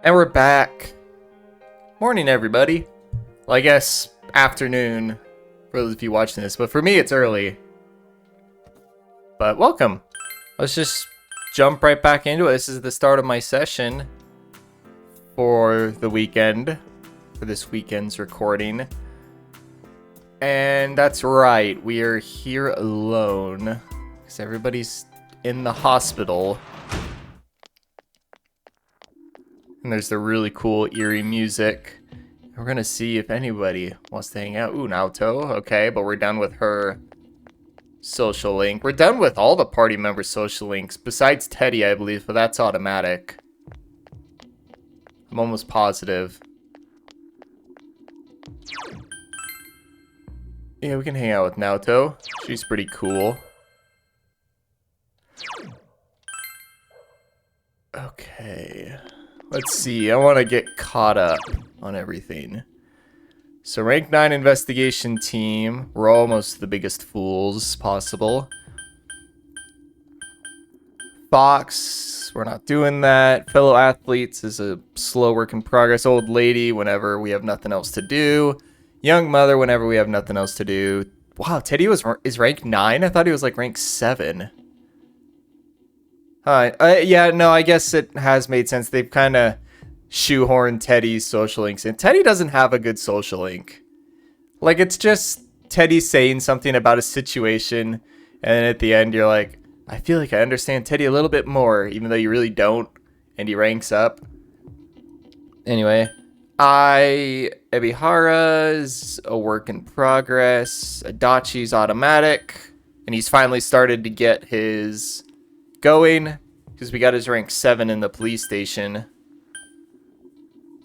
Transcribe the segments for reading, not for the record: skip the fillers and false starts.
And we're back. Morning, everybody. Well, I guess afternoon for those of you watching this, but for me, it's early. But welcome. Let's just jump right back into it. This is the start of my session for the weekend, for this weekend's recording. And that's right, we are here alone because everybody's in the hospital. And there's the really cool eerie music. We're gonna see if anybody wants to hang out. Ooh, Naoto. Okay, but we're done with her social link. We're done with all the party members' social links, besides Teddy, I believe, but that's automatic. I'm almost positive. Yeah, we can hang out with Naoto. She's pretty cool. Okay. Let's see, I want to get caught up on everything. So rank 9 investigation team. We're almost the biggest fools possible. Fox, we're not doing that. Fellow athletes is a slow work in progress. Old lady, whenever we have nothing else to do. Young mother, whenever we have nothing else to do. Wow, Teddy is rank 9? I thought he was like rank 7. Yeah, no, I guess it has made sense. They've kind of shoehorned Teddy's social links in. Teddy doesn't have a good social link. Like, it's just Teddy saying something about a situation, and then at the end you're like, I feel like I understand Teddy a little bit more, even though you really don't, and he ranks up. Anyway, Ebihara's a work in progress. Adachi's automatic, and he's finally started to get his going, because we got his rank 7 in the police station.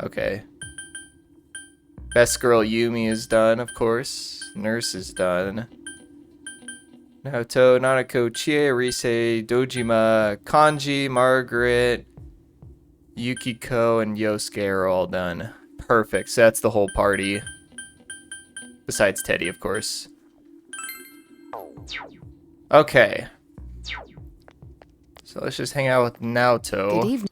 Okay. Best girl Yumi is done, of course. Nurse is done. Naoto, Nanako, Chie, Rise, Dojima, Kanji, Margaret, Yukiko, and Yosuke are all done. Perfect. So that's the whole party. Besides Teddy, of course. Okay. So let's just hang out with Naoto. Good evening.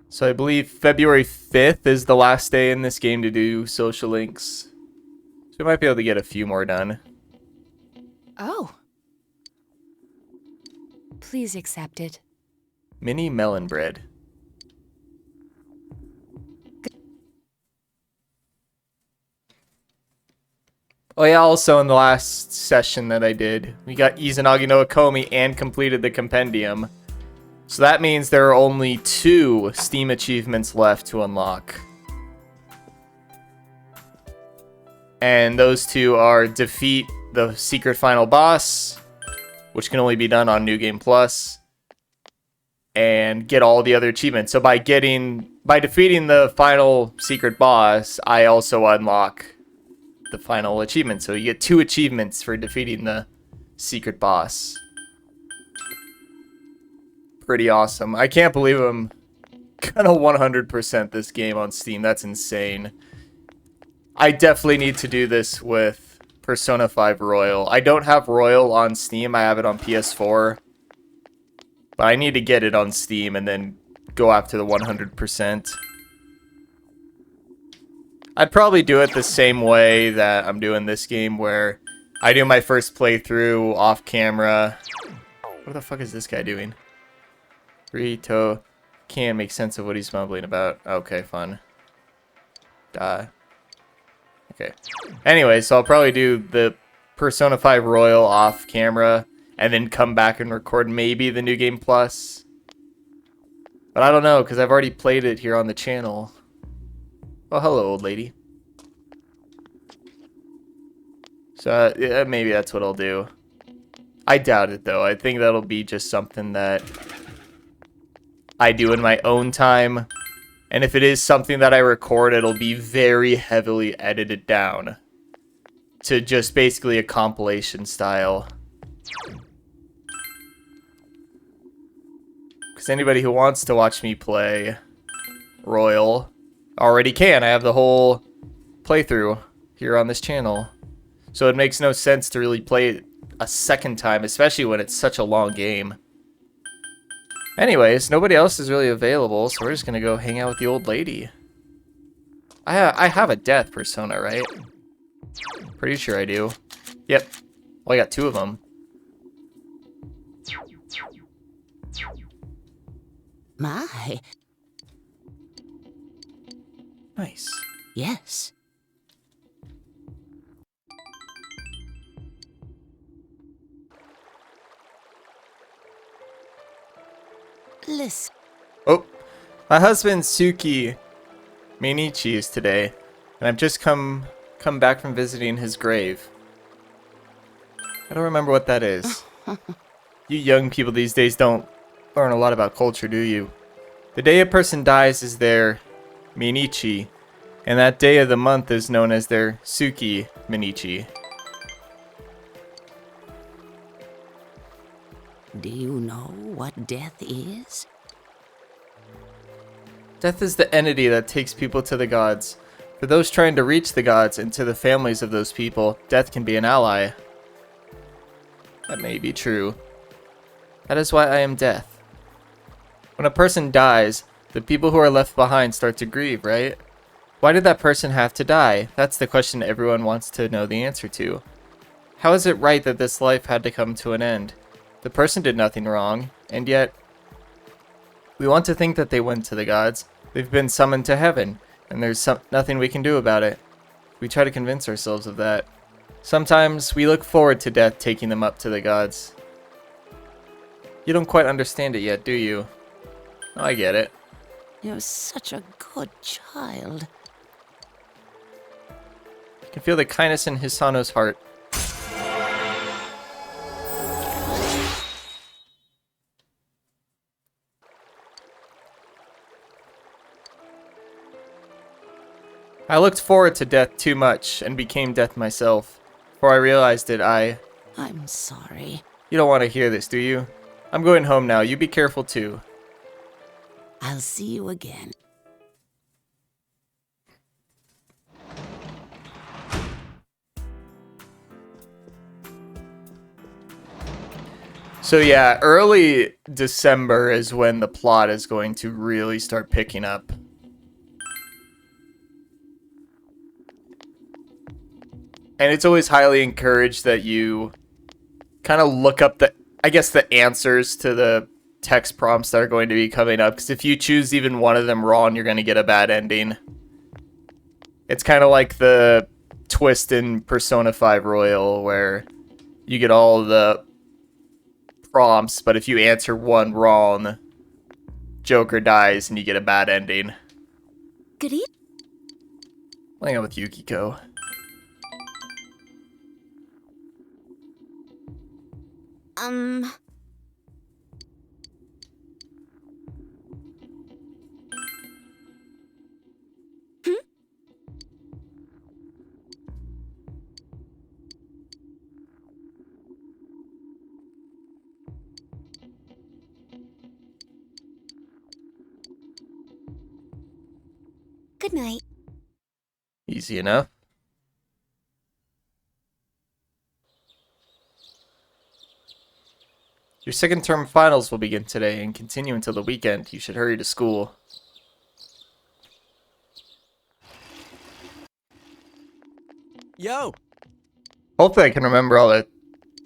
So I believe February 5th is the last day in this game to do social links. So we might be able to get a few more done. Oh. Please accept it. Mini melon bread. Oh yeah, also in the last session that I did, we got Izanagi no Akomi and completed the compendium. So that means there are only 2 Steam achievements left to unlock. And those 2 are defeat the secret final boss, which can only be done on New Game Plus, and get all the other achievements. So by defeating the final secret boss, I also unlock the final achievement. So you get 2 achievements for defeating the secret boss. Pretty awesome. I can't believe I'm gonna 100% this game on Steam. That's insane. I definitely need to do this with Persona 5 Royal. I don't have Royal on Steam. I have it on PS4. But I need to get it on Steam and then go after the 100%. I'd probably do it the same way that I'm doing this game, where I do my first playthrough off camera. What the fuck is this guy doing? Rito can't make sense of what he's mumbling about. Okay, fun. Okay. Anyway, so I'll probably do the Persona 5 Royal off camera and then come back and record maybe the New Game Plus. But I don't know, because I've already played it here on the channel. Oh, hello, old lady. So, yeah, maybe that's what I'll do. I doubt it, though. I think that'll be just something that I do in my own time. And if it is something that I record, it'll be very heavily edited down to just basically a compilation style. Because anybody who wants to watch me play Royal already can. I have the whole playthrough here on this channel. So it makes no sense to really play it a second time, especially when it's such a long game. Anyways, nobody else is really available, so we're just gonna go hang out with the old lady. I have a death persona, right? Pretty sure I do. Yep. Well, I got 2 of them. My, Nice. yes. Listen. Oh, my husband Suki Minichi is today, and I've just come back from visiting his grave. I don't remember what that is. You young people these days don't learn a lot about culture, do you? The day a person dies is their Minichi, and that day of the month is known as their Suki Minichi. Do you know what death is? Death is the entity that takes people to the gods. For those trying to reach the gods and to the families of those people, death can be an ally. That may be true. That is why I am death. When a person dies, the people who are left behind start to grieve, right? Why did that person have to die? That's the question everyone wants to know the answer to. How is it right that this life had to come to an end? The person did nothing wrong, and yet we want to think that they went to the gods. They've been summoned to heaven, and there's nothing we can do about it. We try to convince ourselves of that. Sometimes we look forward to death taking them up to the gods. You don't quite understand it yet, do you? Oh, I get it. You're such a good child. You can feel the kindness in Hisano's heart. I looked forward to death too much and became death myself. Before I realized it, I'm sorry. You don't want to hear this, do you? I'm going home now. You be careful too. I'll see you again. So yeah, early December is when the plot is going to really start picking up. And it's always highly encouraged that you kind of look up the answers to the text prompts that are going to be coming up. Because if you choose even one of them wrong, you're going to get a bad ending. It's kind of like the twist in Persona 5 Royal, where you get all the prompts, but if you answer one wrong, Joker dies and you get a bad ending. Good evening. Hang out with Yukiko. Good night. Easy enough. Your second term finals will begin today and continue until the weekend. You should hurry to school. Yo! Hopefully I can remember all the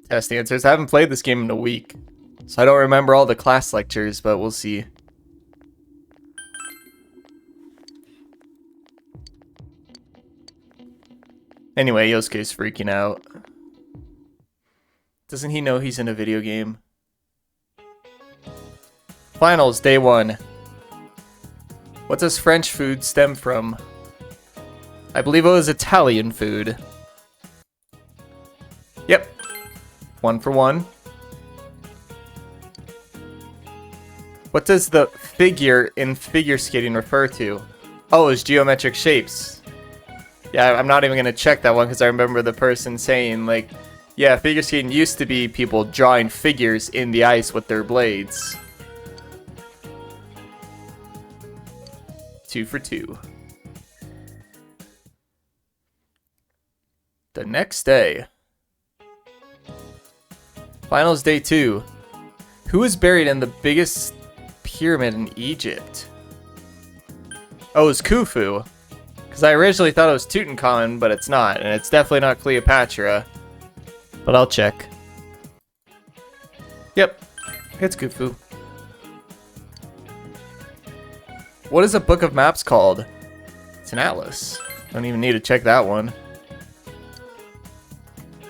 test answers. I haven't played this game in a week, so I don't remember all the class lectures, but we'll see. Anyway, Yosuke's freaking out. Doesn't he know he's in a video game? Finals, day 1. What does French food stem from? I believe it was Italian food. Yep. 1 for 1. What does the figure in figure skating refer to? Oh, it's geometric shapes. Yeah, I'm not even going to check that one because I remember the person saying, like, yeah, figure skating used to be people drawing figures in the ice with their blades. 2 for 2. The next day. Finals day 2. Who is buried in the biggest pyramid in Egypt. Oh, it's Khufu. Because I originally thought it was Tutankhamun, but it's not. And it's definitely not Cleopatra. But I'll check. Yep, it's Khufu. What is a book of maps called? It's an atlas. Don't even need to check that one.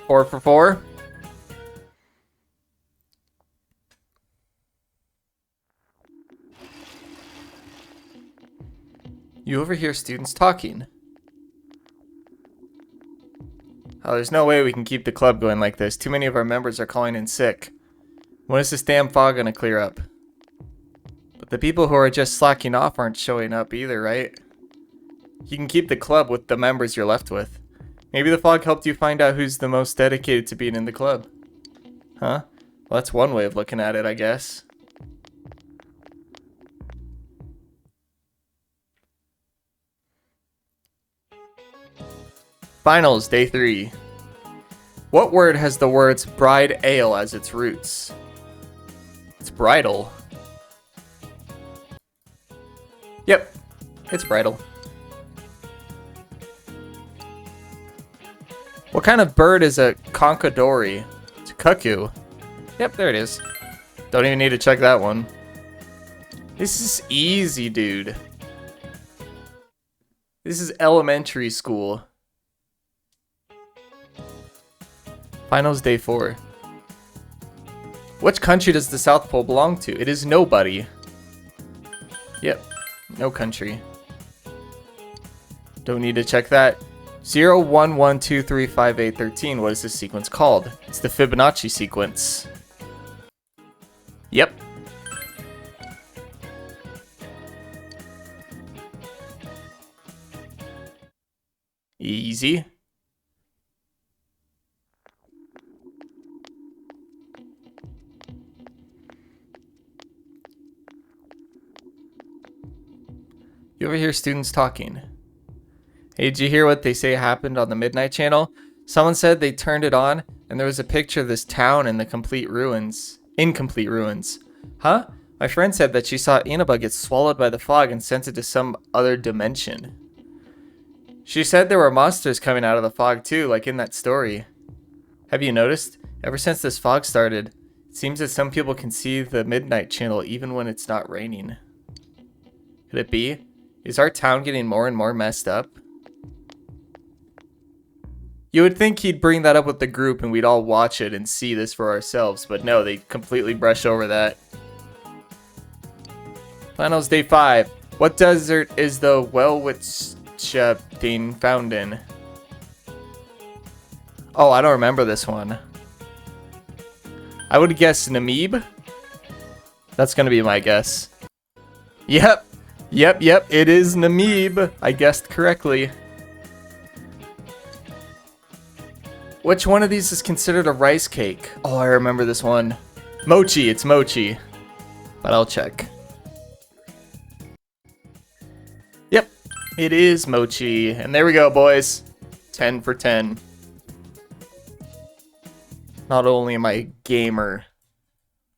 4 for 4. You overhear students talking. Oh, there's no way we can keep the club going like this. Too many of our members are calling in sick. When is this damn fog gonna clear up? But the people who are just slacking off aren't showing up either, right? You can keep the club with the members you're left with. Maybe the fog helped you find out who's the most dedicated to being in the club. Huh? Well, that's one way of looking at it, I guess. Finals, day 3. What word has the words bride ale as its roots? It's bridal. Yep, it's bridal. What kind of bird is a conchodori? It's a cuckoo. Yep, there it is. Don't even need to check that one. This is easy, dude. This is elementary school. Finals day 4. Which country does the South Pole belong to? It is nobody. Yep, no country. Don't need to check that. 0, 1, 1, 2, 3, 5, 8, 13. What is this sequence called? It's the Fibonacci sequence. Yep. Easy. You ever hear students talking? Hey, did you hear what they say happened on the Midnight Channel? Someone said they turned it on and there was a picture of this town in the incomplete ruins. Huh? My friend said that she saw Inaba get swallowed by the fog and sent it to some other dimension. She said there were monsters coming out of the fog too, like in that story. Have you noticed? Ever since this fog started, it seems that some people can see the Midnight Channel even when it's not raining. Could it be? Is our town getting more and more messed up? You would think he'd bring that up with the group and we'd all watch it and see this for ourselves, but no, they completely brush over that. Finals day 5. What desert is the Welwitsch thing found in? Oh, I don't remember this one. I would guess Namib. That's gonna be my guess. Yep, it is Namib. I guessed correctly. Which one of these is considered a rice cake? Oh, I remember this one. Mochi, it's mochi. But I'll check. Yep, it is mochi. And there we go, boys. 10 for 10. Not only am I a gamer,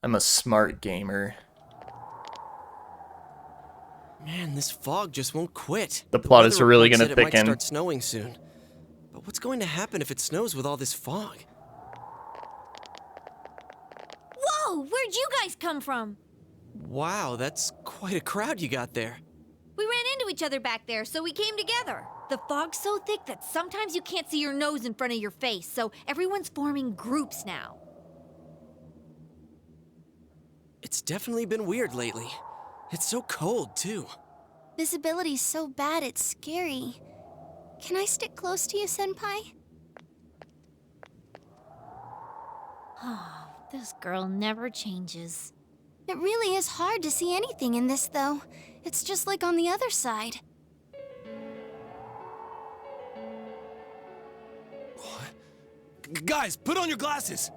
I'm a smart gamer. Man, this fog just won't quit. The plot is weather really report gonna said it might thicken. start snowing soon. But what's going to happen if it snows with all this fog? Whoa! Where'd you guys come from? Wow, that's quite a crowd you got there. We ran into each other back there, so we came together. The fog's so thick that sometimes you can't see your nose in front of your face, so everyone's forming groups now. It's definitely been weird lately. It's so cold, too. Visibility's so bad it's scary. Can I stick close to you, Senpai? Oh, this girl never changes. It really is hard to see anything in this, though. It's just like on the other side. Guys, put on your glasses!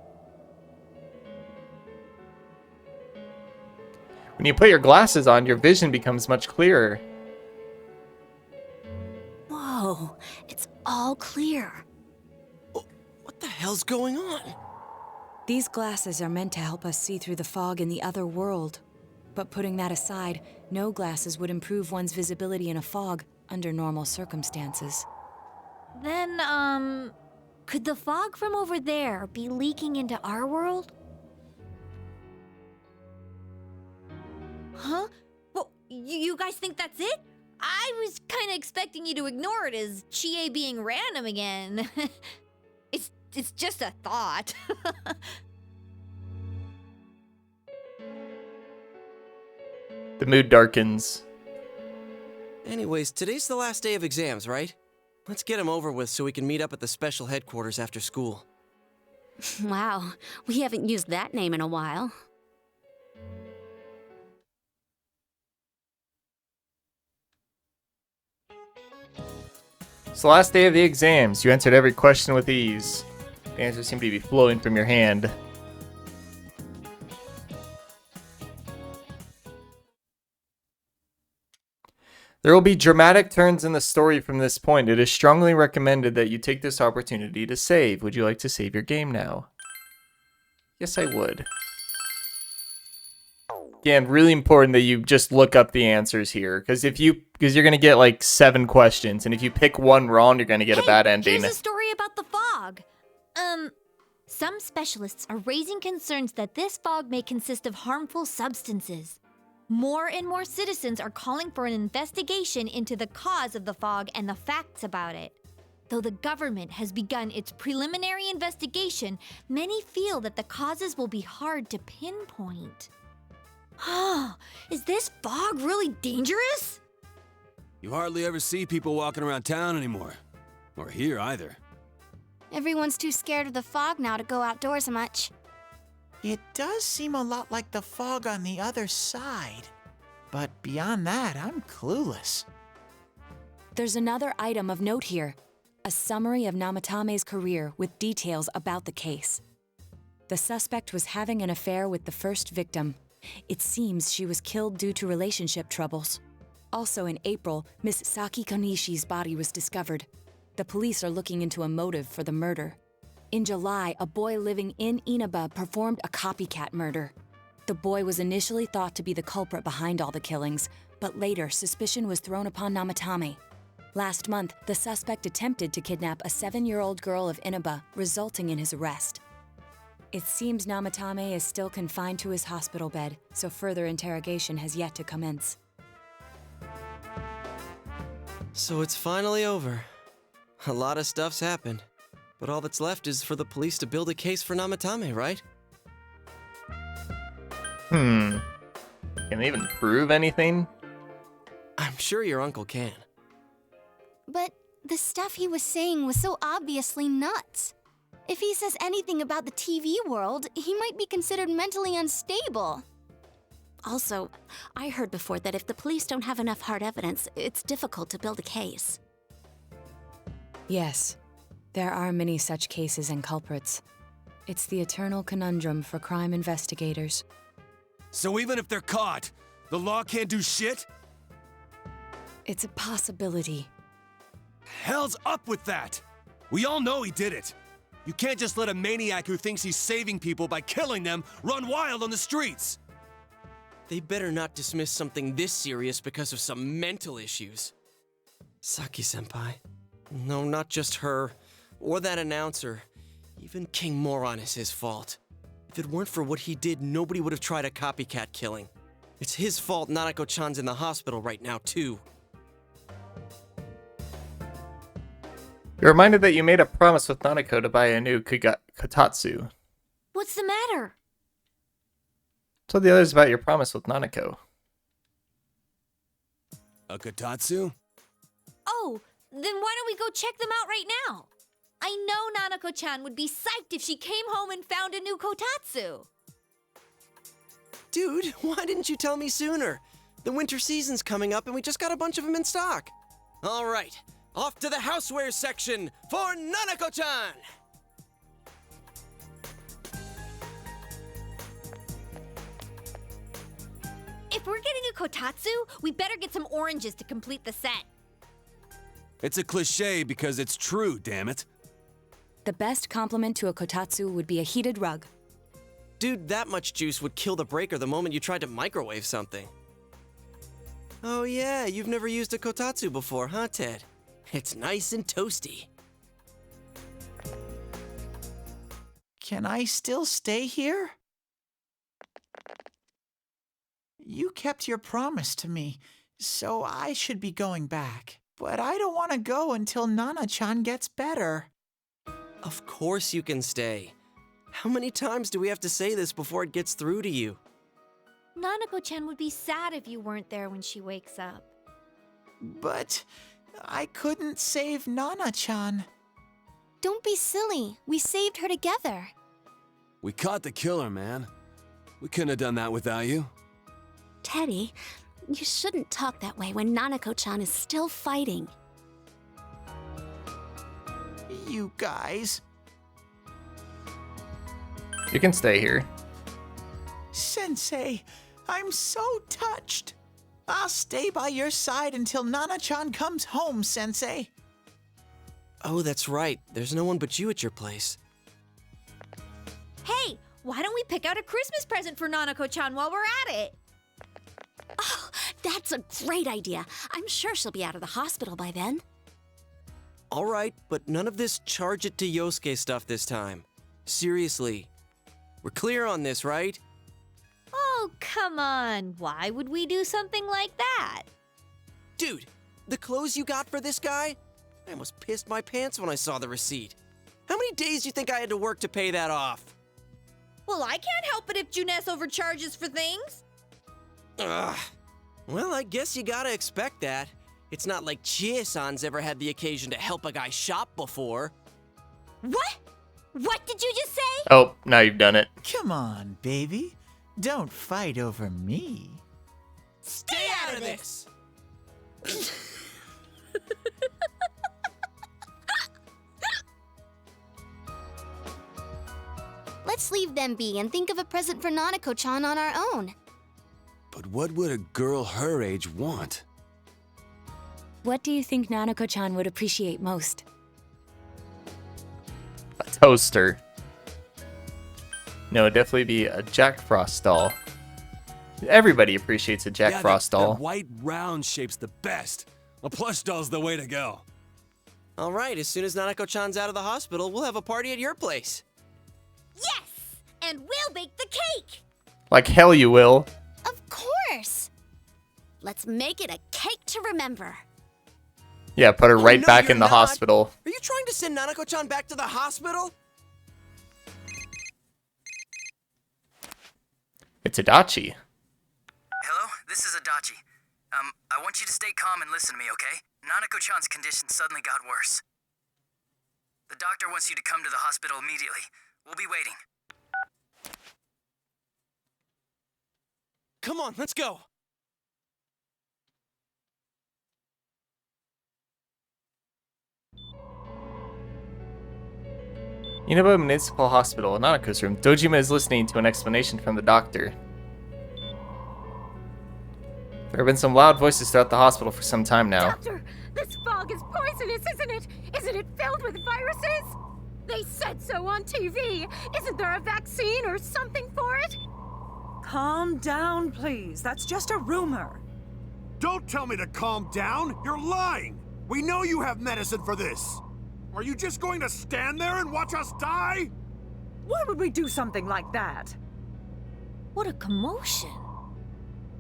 When you put your glasses on, your vision becomes much clearer. Whoa, it's all clear. What the hell's going on? These glasses are meant to help us see through the fog in the other world. But putting that aside, no glasses would improve one's visibility in a fog under normal circumstances. Then, could the fog from over there be leaking into our world? Huh? Well, you guys think that's it? I was kind of expecting you to ignore it as Chie being random again. It's just a thought. The mood darkens. Anyways, today's the last day of exams, right? Let's get them over with so we can meet up at the special headquarters after school. Wow, we haven't used that name in a while. It's the last day of the exams. You answered every question with ease. The answers seem to be flowing from your hand. There will be dramatic turns in the story from this point. It is strongly recommended that you take this opportunity to save. Would you like to save your game now? Yes, I would. Again, really important that you just look up the answers here, because you're gonna get like 7 questions, and if you pick one wrong, you're gonna get a bad ending. Here's a story about the fog. Some specialists are raising concerns that this fog may consist of harmful substances. More and more citizens are calling for an investigation into the cause of the fog and the facts about it. Though the government has begun its preliminary investigation, many feel that the causes will be hard to pinpoint. Is this fog really dangerous? You hardly ever see people walking around town anymore. Or here either. Everyone's too scared of the fog now to go outdoors much. It does seem a lot like the fog on the other side. But beyond that, I'm clueless. There's another item of note here. A summary of Namatame's career with details about the case. The suspect was having an affair with the first victim. It seems she was killed due to relationship troubles. Also in April, Miss Saki Konishi's body was discovered. The police are looking into a motive for the murder. In July, a boy living in Inaba performed a copycat murder. The boy was initially thought to be the culprit behind all the killings, but later suspicion was thrown upon Namatame. Last month, the suspect attempted to kidnap a 7-year-old girl of Inaba, resulting in his arrest. It seems Namatame is still confined to his hospital bed, so further interrogation has yet to commence. So it's finally over. A lot of stuff's happened. But all that's left is for the police to build a case for Namatame, right? Can they even prove anything? I'm sure your uncle can. But the stuff he was saying was so obviously nuts. If he says anything about the TV world, he might be considered mentally unstable. Also, I heard before that if the police don't have enough hard evidence, it's difficult to build a case. Yes, there are many such cases and culprits. It's the eternal conundrum for crime investigators. So even if they're caught, the law can't do shit? It's a possibility. Hell's up with that! We all know he did it. You can't just let a maniac who thinks he's saving people by killing them run wild on the streets. They better not dismiss something this serious because of some mental issues. Saki-senpai. No, not just her. Or that announcer. Even King Moron is his fault. If it weren't for what he did, nobody would have tried a copycat killing. It's his fault Nanako-chan's in the hospital right now, too. You're reminded that you made a promise with Nanako to buy a new kotatsu. What's the matter? Tell the others about your promise with Nanako. A kotatsu? Oh, then why don't we go check them out right now? I know Nanako-chan would be psyched if she came home and found a new kotatsu. Dude, why didn't you tell me sooner? The winter season's coming up and we just got a bunch of them in stock. All right, off to the housewares section for Nanako-chan! If we're getting a kotatsu, we better get some oranges to complete the set. It's a cliche because it's true, damn it. The best compliment to a kotatsu would be a heated rug. Dude, that much juice would kill the breaker the moment you tried to microwave something. Oh yeah, you've never used a kotatsu before, huh, Ted? It's nice and toasty. Can I still stay here? You kept your promise to me, so I should be going back. But I don't want to go until Nana-chan gets better. Of course you can stay. How many times do we have to say this before it gets through to you? Nanako-chan would be sad if you weren't there when she wakes up. But I couldn't save Nana-chan. Don't be silly. We saved her together. We caught the killer, man. We couldn't have done that without you. Teddy, you shouldn't talk that way when Nanako-chan is still fighting. You guys. You can stay here. Sensei, I'm so touched. I'll stay by your side until Nana-chan comes home, Sensei. Oh, that's right. There's no one but you at your place. Hey, why don't we pick out a Christmas present for Nanako-chan while we're at it? Oh, that's a great idea. I'm sure she'll be out of the hospital by then. All right, but none of this charge it to Yosuke stuff this time. Seriously. We're clear on this, right? Oh, come on. Why would we do something like that? Dude, the clothes you got for this guy? I almost pissed my pants when I saw the receipt. How many days do you think I had to work to pay that off? Well, I can't help it if Juness overcharges for things. Ugh. Well, I guess you gotta expect that. It's not like Chie-san's ever had the occasion to help a guy shop before. What? What did you just say? Oh, now you've done it. Come on, baby. Don't fight over me. Stay out of this! Let's leave them be and think of a present for Nanako-chan on our own. But what would a girl her age want? What do you think Nanako-chan would appreciate most? A toaster. No, it'd definitely be a Jack Frost doll. Everybody appreciates a Jack Frost doll. That white round shape's the best. A plush doll's the way to go. All right, as soon as Nanako-chan's out of the hospital, we'll have a party at your place. Yes! And we'll bake the cake! Like hell you will. Of course. Let's make it a cake to remember. Yeah, put her Oh, right no, back you're in the not. hospital. Are you trying to send Nanako-chan back to the hospital? It's Adachi. Hello, this is Adachi. I want you to stay calm and listen to me, okay? Nanako-chan's condition suddenly got worse. The doctor wants you to come to the hospital immediately. We'll be waiting. Come on, let's go. Inaba Municipal Hospital, Nanako's room. Dojima is listening to an explanation from the doctor. There have been some loud voices throughout the hospital for some time now. Doctor, this fog is poisonous, isn't it? Isn't it filled with viruses? They said so on TV. Isn't there a vaccine or something for it? Calm down, please. That's just a rumor. Don't tell me to calm down! You're lying! We know you have medicine for this! Are you just going to stand there and watch us die? Why would we do something like that? What a commotion.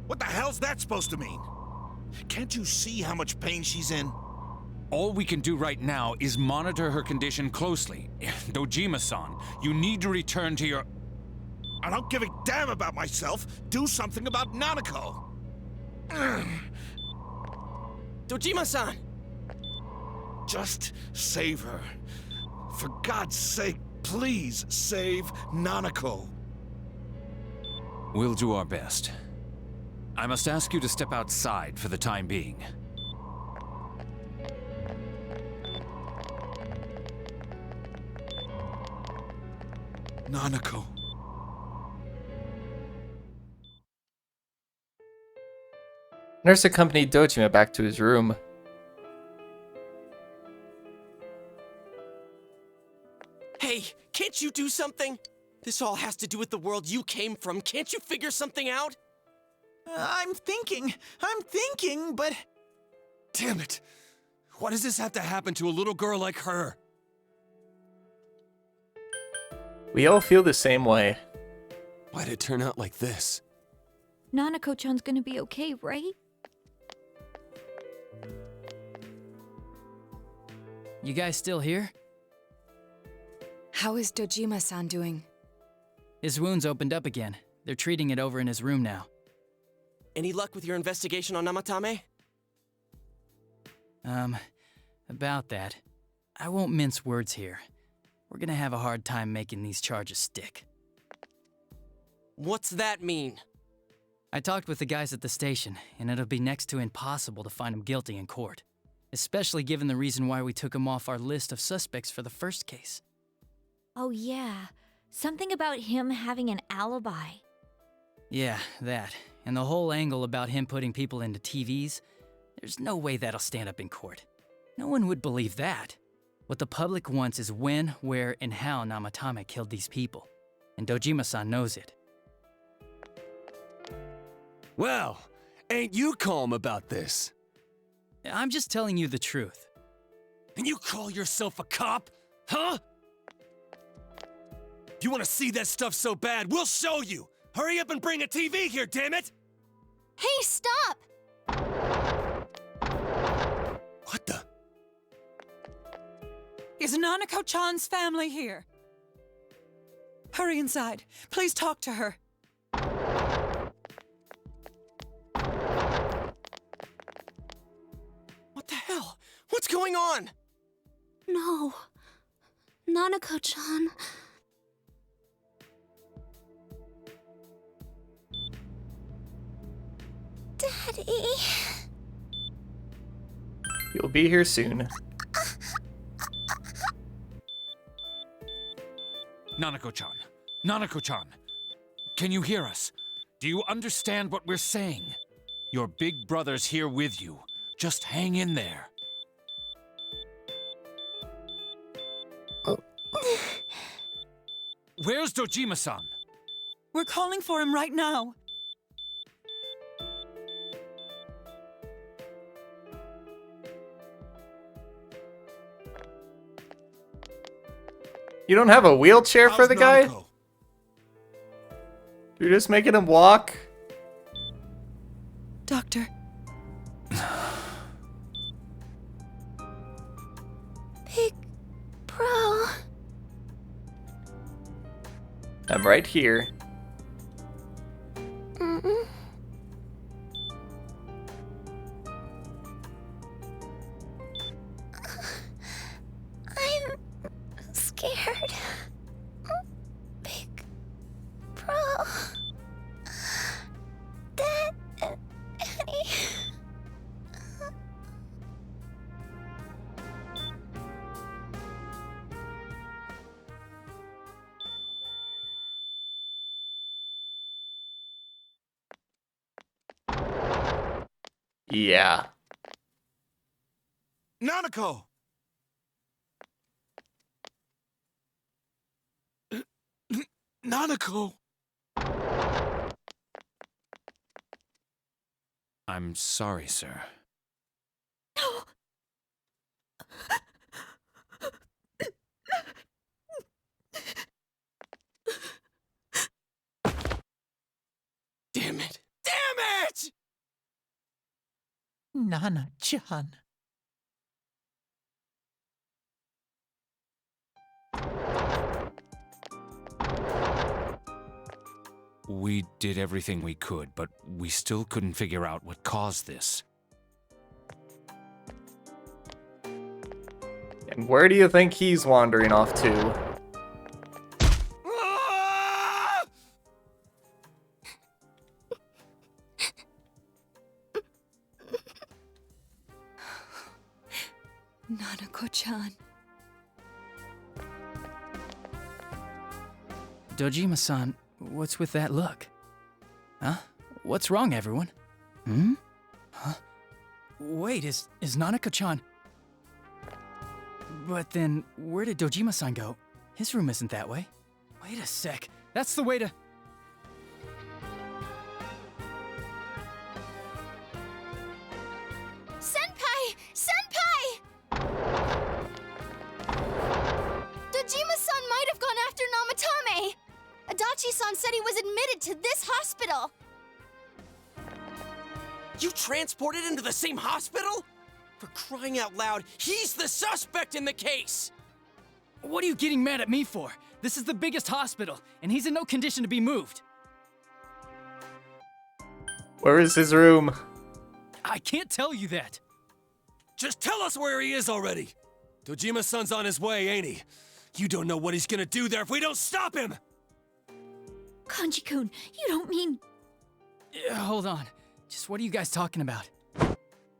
What the hell's that supposed to mean? Can't you see how much pain she's in? All we can do right now is monitor her condition closely. Dojima-san, you need to return to your... I don't give a damn about myself. Do something about Nanako. Dojima-san! Just save her. For God's sake, please save Nanako. We'll do our best. I must ask you to step outside for the time being. Nanako. Nurse accompanied Dojima back to his room. Hey, can't you do something? This all has to do with the world you came from. Can't you figure something out? I'm thinking, but... Damn it! Why does this have to happen to a little girl like her? We all feel the same way. Why'd it turn out like this? Nanako-chan's gonna be okay, right? You guys still here? How is Dojima-san doing? His wounds opened up again. They're treating it over in his room now. Any luck with your investigation on Namatame? About that. I won't mince words here. We're gonna have a hard time making these charges stick. What's that mean? I talked with the guys at the station, and it'll be next to impossible to find him guilty in court. Especially given the reason why we took him off our list of suspects for the first case. Oh yeah, something about him having an alibi. Yeah, that. And the whole angle about him putting people into TVs, there's no way that'll stand up in court. No one would believe that. What the public wants is when, where, and how Namatame killed these people. And Dojima-san knows it. Well, ain't you calm about this? I'm just telling you the truth. And you call yourself a cop? Huh? You want to see that stuff so bad, we'll show you! Hurry up and bring a TV here, damn it! Hey, stop! What the? Is Nanako-chan's family here? Hurry inside. Please talk to her. What the hell? What's going on? No. Nanako-chan. Daddy. You'll be here soon. Nanako-chan. Nanako-chan. Can you hear us? Do you understand what we're saying? Your big brother's here with you. Just hang in there. Where's Dojima-san? We're calling for him right now. You don't have a wheelchair for How's the guy? Nanako? You're just making him walk? Doctor. Big Bro. I'm right here. Mm-mm. I'm scared. Big Bro. Dad and Annie. Yeah. Nanako! Nanako! I'm sorry, sir. Damn it! Damn it! Nana-chan. We did everything we could, but we still couldn't figure out what caused this. And where do you think he's wandering off to? Ah! Nanako-chan. Dojima-san, what's with that look? Huh? What's wrong, everyone? Hmm? Huh? Wait, is Nanako-chan... But then, where did Dojima-san go? His room isn't that way. Wait a sec. That's the way to... Senpai! Senpai! Dojima-san might have gone after Namatame! Adachi-san said he was admitted to this hospital! You transported him to the same hospital? For crying out loud, he's the suspect in the case! What are you getting mad at me for? This is the biggest hospital, and he's in no condition to be moved. Where is his room? I can't tell you that. Just tell us where he is already! Dojima-san's on his way, ain't he? You don't know what he's gonna do there if we don't stop him! Kanji-kun, you don't mean... Hold on. Just what are you guys talking about?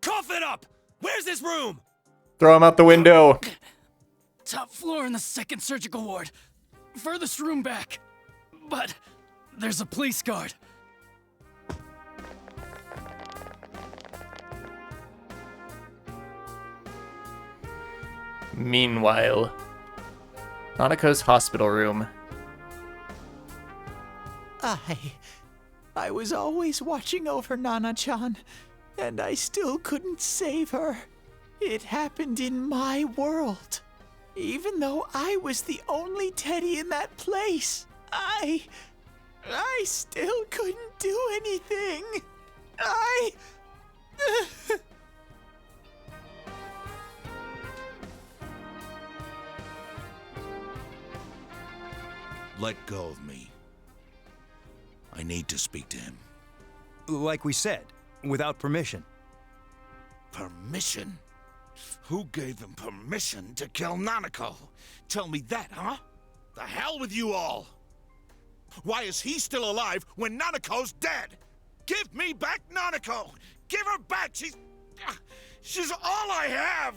Cough it up! Where's his room? Throw him out the window. Top floor in the second surgical ward. Furthest room back. But there's a police guard. Meanwhile, Nanako's hospital room. I was always watching over Nana-chan, and I still couldn't save her. It happened in my world. Even though I was the only teddy in that place, I still couldn't do anything. Let go of me. I need to speak to him. Like we said, without permission. Permission? Who gave them permission to kill Nanako? Tell me that, huh? The hell with you all! Why is he still alive when Nanako's dead? Give me back Nanako! Give her back! She's all I have!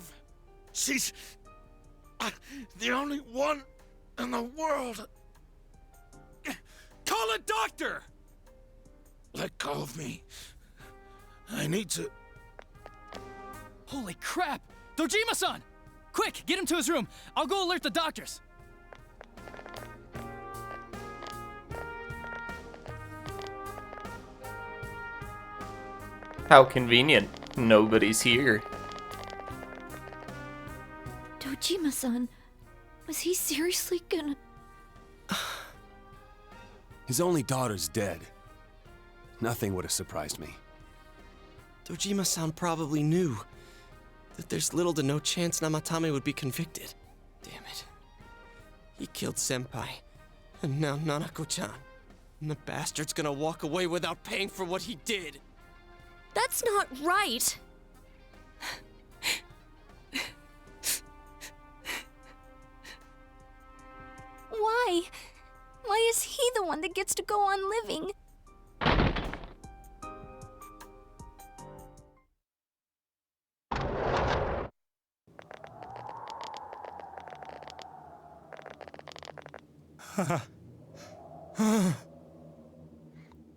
She's the only one in the world. Call a doctor! Let go of me. I need to... Holy crap! Dojima-san! Quick, get him to his room. I'll go alert the doctors. How convenient. Nobody's here. Dojima-san, was he seriously gonna... His only daughter's dead. Nothing would have surprised me. Dojima-san probably knew that there's little to no chance Namatame would be convicted. Damn it. He killed Senpai, and now Nanako-chan. And the bastard's gonna walk away without paying for what he did. That's not right. Why? Why is he the one that gets to go on living?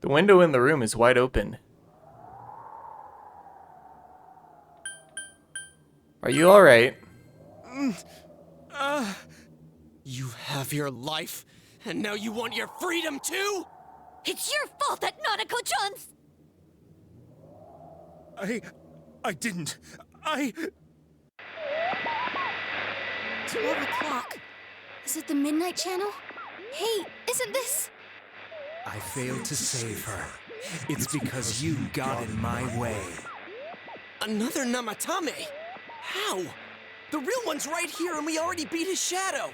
The window in the room is wide open. Are you alright? You have your life, and now you want your freedom too? It's your fault that Nanako-chan's... I didn't. 12 o'clock. Is it the Midnight Channel? Hey, isn't this... I failed to save her. It's because you got in my way. Another Namatame? How? The real one's right here and we already beat his shadow.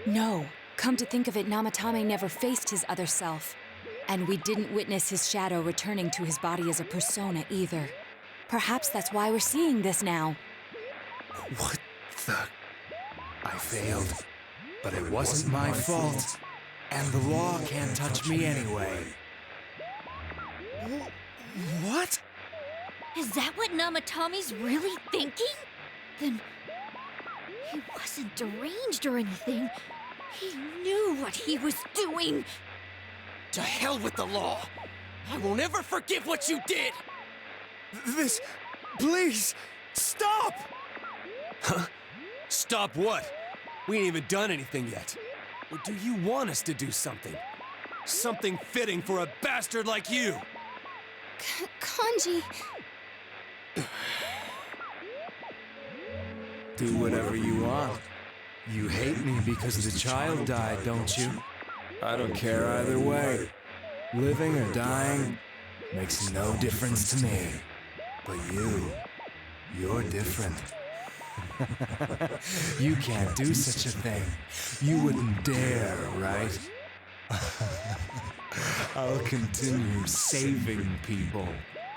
No. Come to think of it, Namatame never faced his other self. And we didn't witness his shadow returning to his body as a persona either. Perhaps that's why we're seeing this now. What the... I failed, but it wasn't my fault. And the law can't touch me anyway. What? Is that what Namatame's really thinking? Then... he wasn't deranged or anything. He knew what he was doing. To hell with the law. I won't ever forgive what you did. This... Please! Stop! Huh? Stop what? We ain't even done anything yet. Or do you want us to do something? Something fitting for a bastard like you! Kanji... Do whatever you want. You hate me because the child died, don't you? I don't care either way. Living or dying makes no difference to me. But you're different. You can't do such a thing. You wouldn't dare, right? I'll continue saving people.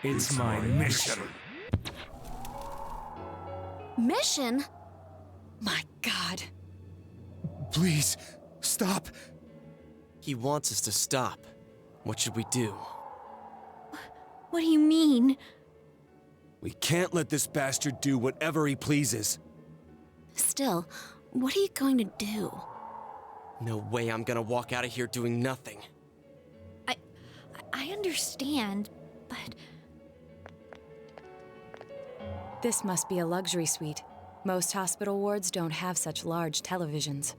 It's my mission. Mission? My God. Please, stop. He wants us to stop. What should we do? What do you mean? We can't let this bastard do whatever he pleases. Still, what are you going to do? No way I'm gonna walk out of here doing nothing. I understand, but... This must be a luxury suite. Most hospital wards don't have such large televisions.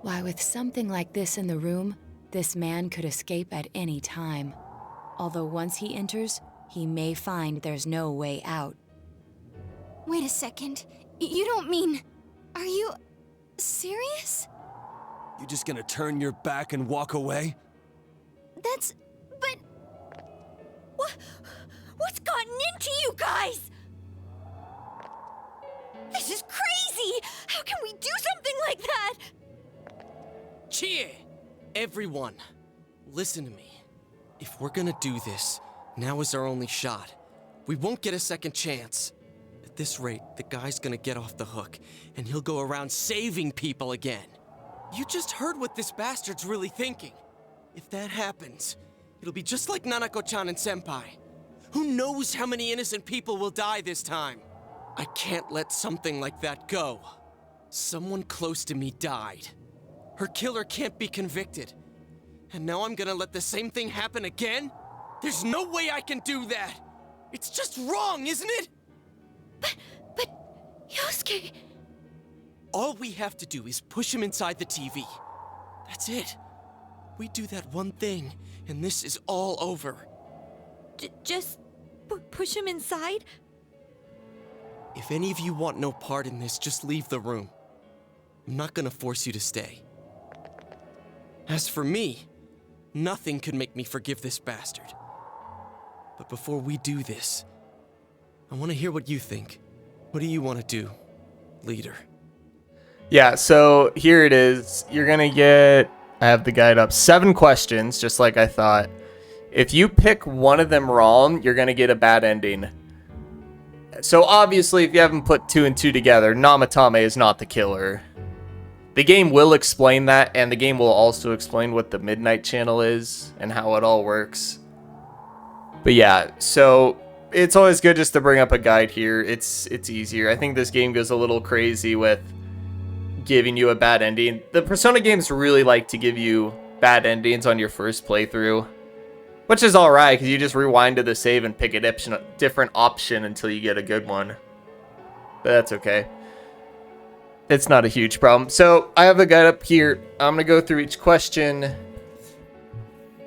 Why, with something like this in the room, this man could escape at any time. Although once he enters, he may find there's no way out. Wait a second. You don't mean... Are you... serious? You just gonna turn your back and walk away? But... What's gotten into you guys? This is crazy! How can we do something like that? Cheer! Everyone, listen to me. If we're gonna do this, now is our only shot. We won't get a second chance. At this rate, the guy's gonna get off the hook, and he'll go around saving people again. You just heard what this bastard's really thinking. If that happens, it'll be just like Nanako-chan and Senpai. Who knows how many innocent people will die this time? I can't let something like that go. Someone close to me died. Her killer can't be convicted. And now I'm gonna let the same thing happen again? There's no way I can do that! It's just wrong, isn't it? But... Yosuke... All we have to do is push him inside the TV. That's it. We do that one thing, and this is all over. Just... push him inside? If any of you want no part in this, just leave the room. I'm not gonna force you to stay. As for me, nothing could make me forgive this bastard. But before we do this, I want to hear what you think. What do you want to do, leader? Yeah, so here it is. You're gonna get, I have the guide up, 7 questions, just like I thought. If you pick one of them wrong, you're gonna get a bad ending. So obviously, if you haven't put 2 and 2 together, Namatame is not the killer. The game will explain that, and the game will also explain what the Midnight Channel is and how it all works. But yeah, so it's always good just to bring up a guide here. It's easier. I think this game goes a little crazy with giving you a bad ending. The Persona games really like to give you bad endings on your first playthrough, which is alright, because you just rewind to the save and pick a different option until you get a good one. But that's okay. It's not a huge problem. So, I have a guide up here. I'm going to go through each question,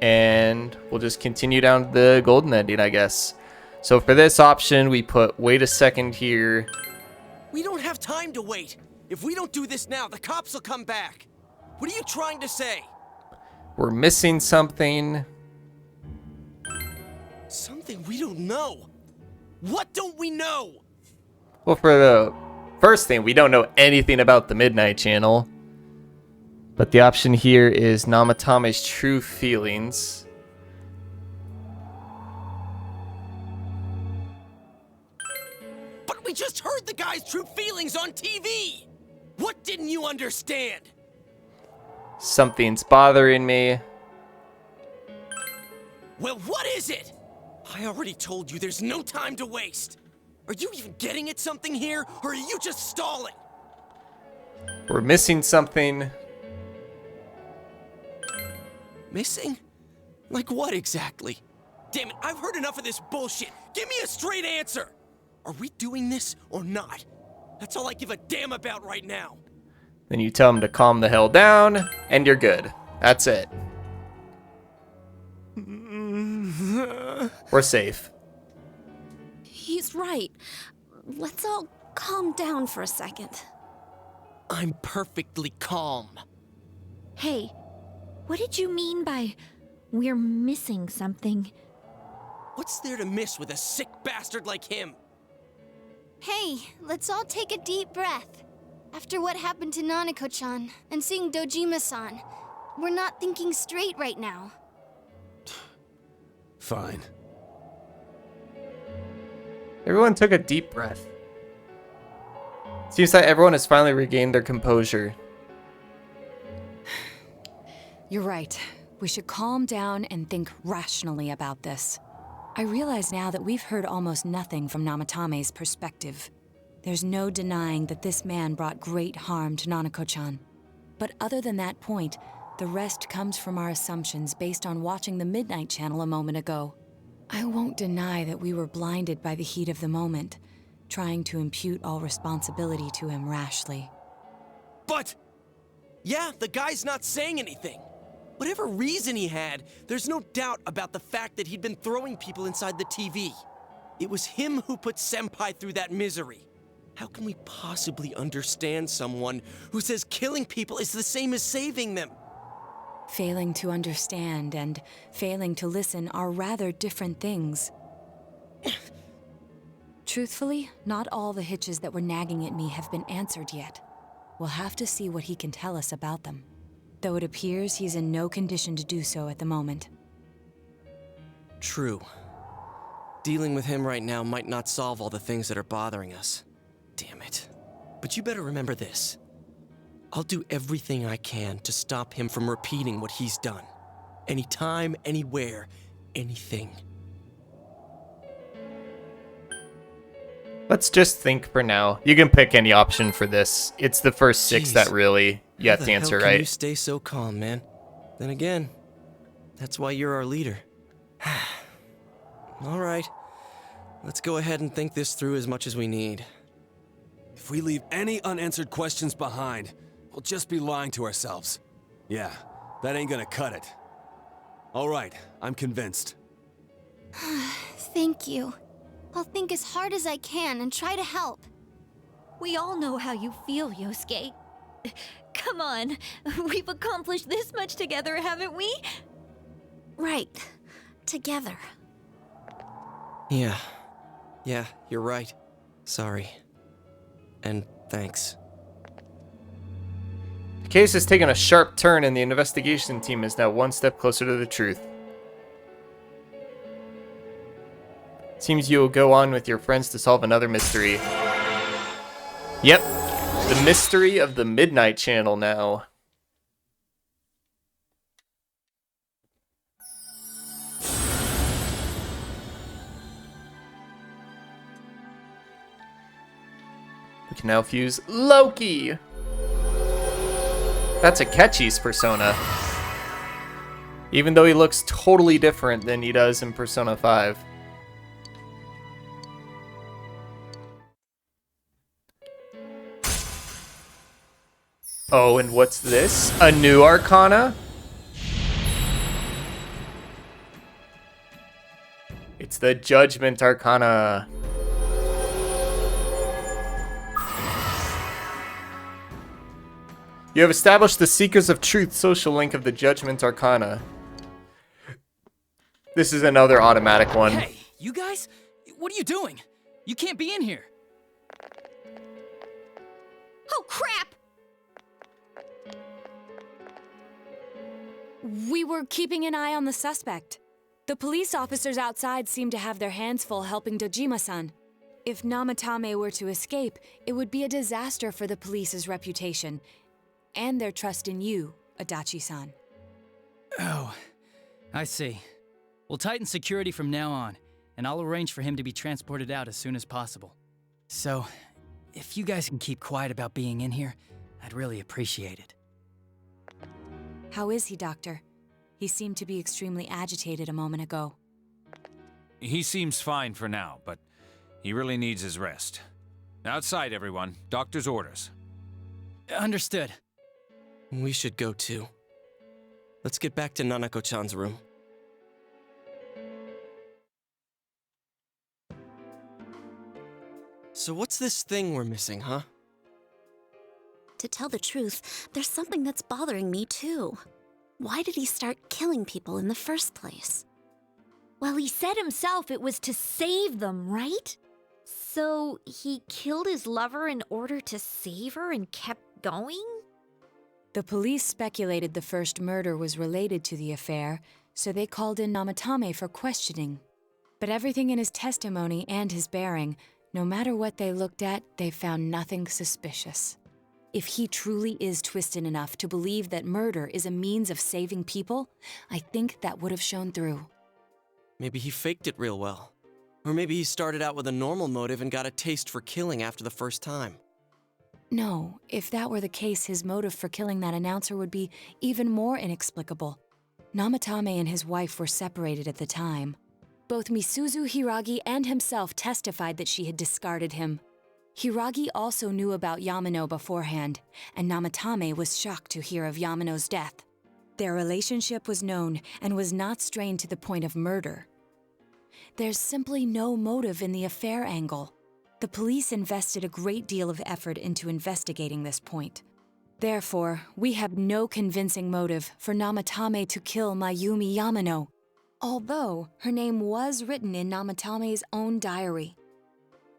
and we'll just continue down to the golden ending, I guess. So, for this option, we put, wait a second here. We don't have time to wait. If we don't do this now, the cops will come back. What are you trying to say? We're missing something. Something we don't know. What don't we know? Well, for the first thing, we don't know anything about the Midnight Channel. But the option here is Namatame's true feelings. But we just heard the guy's true feelings on TV! What didn't you understand? Something's bothering me. Well, what is it? I already told you there's no time to waste. Are you even getting at something here, or are you just stalling? We're missing something. Missing? Like what exactly? Damn it, I've heard enough of this bullshit. Give me a straight answer. Are we doing this or not? That's all I give a damn about right now. Then you tell him to calm the hell down, and you're good. That's it. We're safe. He's right. Let's all calm down for a second. I'm perfectly calm. Hey, what did you mean by we're missing something? What's there to miss with a sick bastard like him? Hey, let's all take a deep breath. After what happened to Nanako-chan and seeing Dojima-san, we're not thinking straight right now. Fine. Everyone took a deep breath. Seems that everyone has finally regained their composure. You're right. We should calm down and think rationally about this. I realize now that we've heard almost nothing from Namatame's perspective. There's no denying that this man brought great harm to Nanako-chan. But other than that point, the rest comes from our assumptions based on watching the Midnight Channel a moment ago. I won't deny that we were blinded by the heat of the moment, trying to impute all responsibility to him rashly. But, yeah, the guy's not saying anything. Whatever reason he had, there's no doubt about the fact that he'd been throwing people inside the TV. It was him who put Senpai through that misery. How can we possibly understand someone who says killing people is the same as saving them? Failing to understand and failing to listen are rather different things. Truthfully, not all the hitches that were nagging at me have been answered yet. We'll have to see what he can tell us about them. Though it appears he's in no condition to do so at the moment. True. Dealing with him right now might not solve all the things that are bothering us. Damn it. But you better remember this. I'll do everything I can to stop him from repeating what he's done. Anytime, anywhere, anything. Let's just think for now. You can pick any option for this. It's the first six Jeez. that really you have How to the answer hell can right. you stay so calm, man? Then again, that's why you're our leader. All right. Let's go ahead and think this through as much as we need. If we leave any unanswered questions behind, we'll just be lying to ourselves. Yeah, that ain't gonna cut it. All right, I'm convinced. Thank you. I'll think as hard as I can and try to help. We all know how you feel, Yosuke. Come on, we've accomplished this much together, haven't we? Right. Together. Yeah, you're right. Sorry. And thanks. The case has taken a sharp turn and the investigation team is now one step closer to the truth. Seems you will go on with your friends to solve another mystery. Yep, the mystery of the Midnight Channel now. We can now fuse Loki. That's Akechi's persona. Even though he looks totally different than he does in Persona 5. Oh, and what's this? A new Arcana? It's the Judgment Arcana. You have established the Seekers of Truth social link of the Judgment Arcana. This is another automatic one. Hey, you guys? What are you doing? You can't be in here. Oh, crap! We were keeping an eye on the suspect. The police officers outside seem to have their hands full helping Dojima-san. If Namatame were to escape, it would be a disaster for the police's reputation and their trust in you, Adachi-san. Oh, I see. We'll tighten security from now on, and I'll arrange for him to be transported out as soon as possible. So, if you guys can keep quiet about being in here, I'd really appreciate it. How is he, Doctor? He seemed to be extremely agitated a moment ago. He seems fine for now, but he really needs his rest. Outside, everyone. Doctor's orders. Understood. We should go too. Let's get back to Nanako-chan's room. So what's this thing we're missing, huh? To tell the truth, there's something that's bothering me too. Why did he start killing people in the first place? Well, he said himself it was to save them, right? So he killed his lover in order to save her and kept going? The police speculated the first murder was related to the affair, so they called in Namatame for questioning. But everything in his testimony and his bearing, no matter what they looked at, they found nothing suspicious. If he truly is twisted enough to believe that murder is a means of saving people, I think that would have shown through. Maybe he faked it real well. Or maybe he started out with a normal motive and got a taste for killing after the first time. No, if that were the case, his motive for killing that announcer would be even more inexplicable. Namatame and his wife were separated at the time. Both Misuzu Hiragi and himself testified that she had discarded him. Hiragi also knew about Yamano beforehand, and Namatame was shocked to hear of Yamano's death. Their relationship was known and was not strained to the point of murder. There's simply no motive in the affair angle. The police invested a great deal of effort into investigating this point. Therefore, we have no convincing motive for Namatame to kill Mayumi Yamano, although her name was written in Namatame's own diary.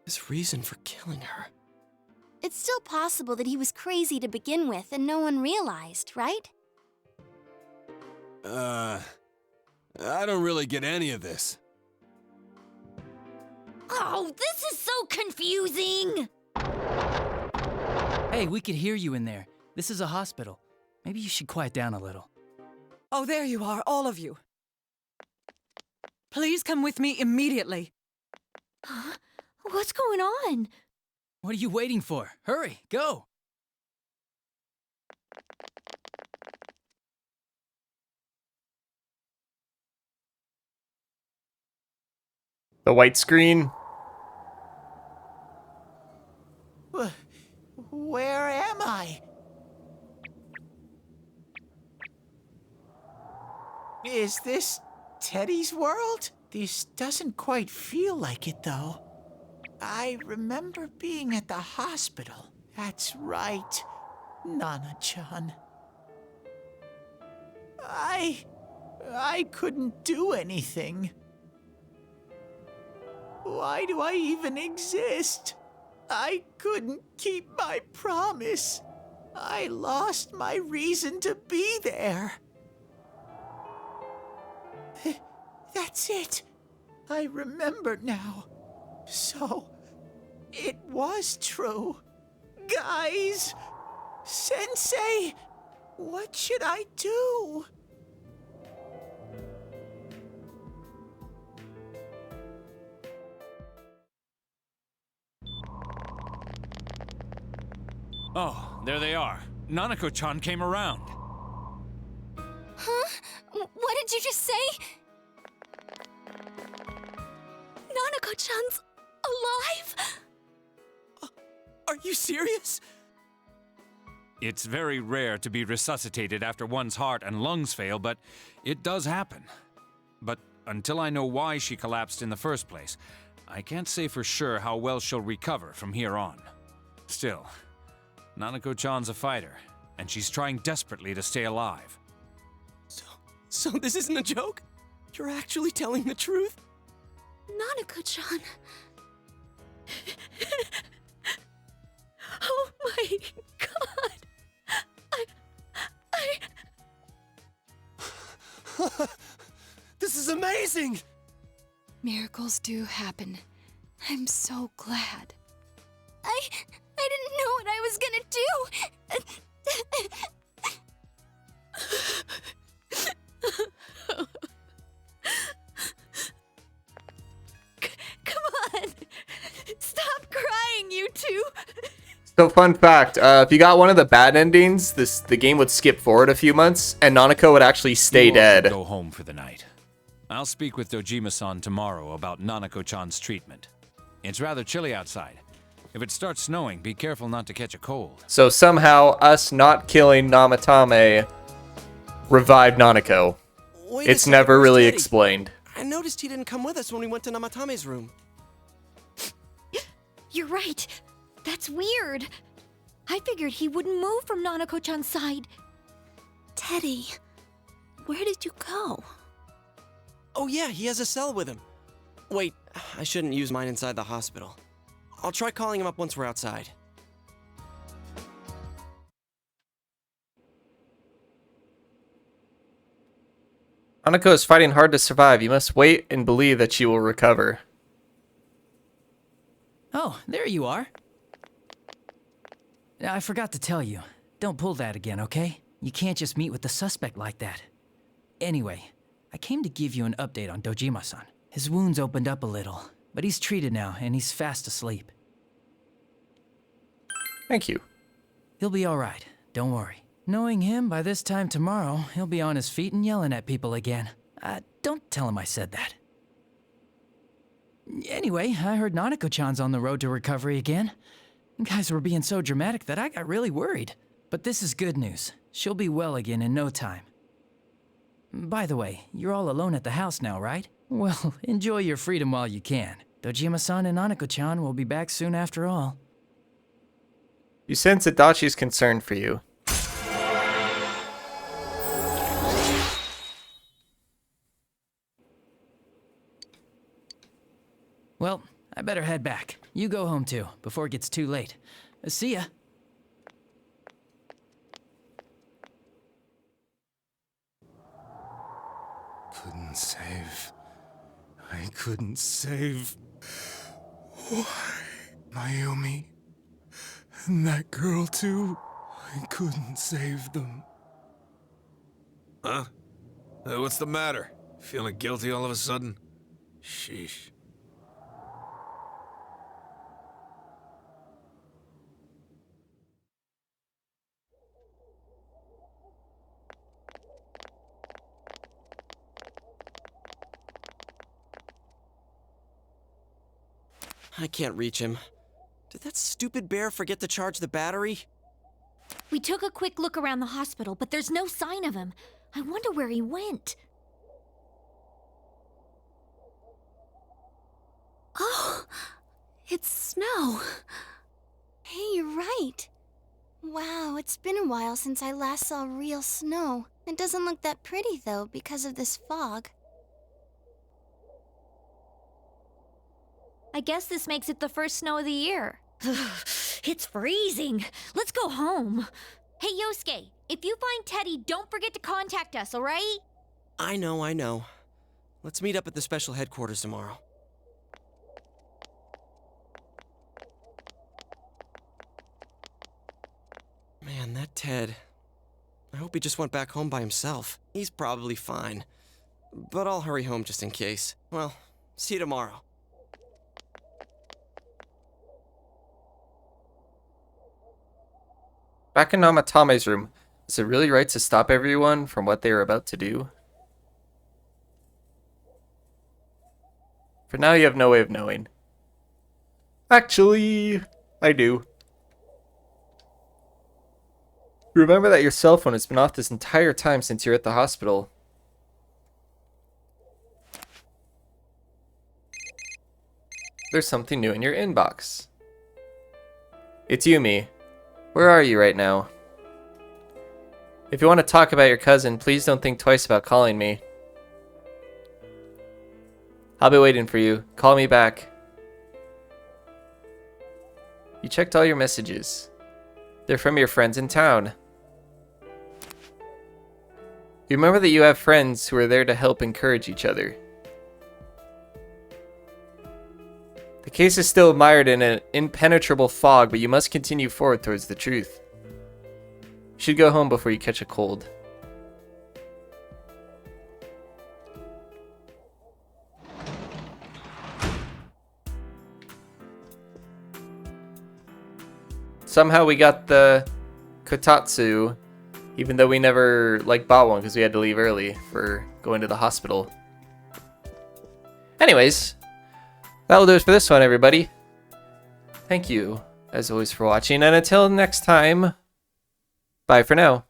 His reason for killing her. It's still possible that he was crazy to begin with and no one realized, right? I don't really get any of this. Oh, this is so confusing! Hey, we could hear you in there. This is a hospital. Maybe you should quiet down a little. Oh, there you are, all of you. Please come with me immediately. Huh? What's going on? What are you waiting for? Hurry, go! The white screen. Where am I? Is this Teddy's world? This doesn't quite feel like it, though. I remember being at the hospital. That's right, Nana-chan. I couldn't do anything. Why do I even exist? I couldn't keep my promise. I lost my reason to be there. That's it. I remember now. So, it was true. Guys! Sensei! What should I do? Oh, there they are. Nanako-chan came around. Huh? What did you just say? Nanako-chan's alive? Are you serious? It's very rare to be resuscitated after one's heart and lungs fail, but it does happen. But until I know why she collapsed in the first place, I can't say for sure how well she'll recover from here on. Still, Nanako-chan's a fighter, and she's trying desperately to stay alive. So this isn't a joke? You're actually telling the truth? Nanako-chan. Oh my god. This is amazing! Miracles do happen. I'm so glad. I didn't know what I was gonna do. Come on! Stop crying, you two! So fun fact, if you got one of the bad endings, the game would skip forward a few months, and Nanako would actually stay You all should dead. go home for the night. I'll speak with Dojima-san tomorrow about Nanako-chan's treatment. It's rather chilly outside. If it starts snowing, be careful not to catch a cold. So somehow us not killing Namatame revived Nanako. Wait a It's second, never where's really Teddy? explained. I noticed he didn't come with us when we went to Namatame's room. You're right. That's weird. I figured he wouldn't move from Nanako-chan's side. Teddy, where did you go? Oh yeah, he has a cell with him. Wait, I shouldn't use mine inside the hospital. I'll try calling him up once we're outside. Nanako is fighting hard to survive. You must wait and believe that she will recover. Oh, there you are. I forgot to tell you. Don't pull that again, okay? You can't just meet with the suspect like that. Anyway, I came to give you an update on Dojima-san. His wounds opened up a little, but he's treated now and he's fast asleep. Thank you. He'll be alright, don't worry. Knowing him, by this time tomorrow, he'll be on his feet and yelling at people again. Don't tell him I said that. Anyway, I heard Nanako-chan's on the road to recovery again. You guys were being so dramatic that I got really worried. But this is good news. She'll be well again in no time. By the way, you're all alone at the house now, right? Well, enjoy your freedom while you can. Dojima-san and Nanako-chan will be back soon after all. You sense Adachi's concern for you. Well, I better head back. You go home too, before it gets too late. See ya. Couldn't save. I couldn't save. Why? Mayumi. And that girl too. I couldn't save them. Huh? What's the matter? Feeling guilty all of a sudden? Sheesh. I can't reach him. Did that stupid bear forget to charge the battery? We took a quick look around the hospital, but there's no sign of him. I wonder where he went. Oh, it's snow. Hey, you're right. Wow, it's been a while since I last saw real snow. It doesn't look that pretty, though, because of this fog. I guess this makes it the first snow of the year. It's freezing. Let's go home. Hey, Yosuke, if you find Teddy, don't forget to contact us, all right? I know. Let's meet up at the special headquarters tomorrow. Man, that Ted. I hope he just went back home by himself. He's probably fine. But I'll hurry home just in case. Well, see you tomorrow. Back in Namatame's room, is it really right to stop everyone from what they are about to do? For now, you have no way of knowing. Actually, I do. Remember that your cell phone has been off this entire time since you're at the hospital. There's something new in your inbox. It's Yumi. Where are you right now? If you want to talk about your cousin, please don't think twice about calling me. I'll be waiting for you. Call me back. You checked all your messages. They're from your friends in town. You remember that you have friends who are there to help encourage each other. The case is still mired in an impenetrable fog, but you must continue forward towards the truth. You should go home before you catch a cold. Somehow we got the kotatsu, even though we never bought one because we had to leave early for going to the hospital. Anyways, that'll do it for this one, everybody. Thank you, as always, for watching. And until next time, bye for now.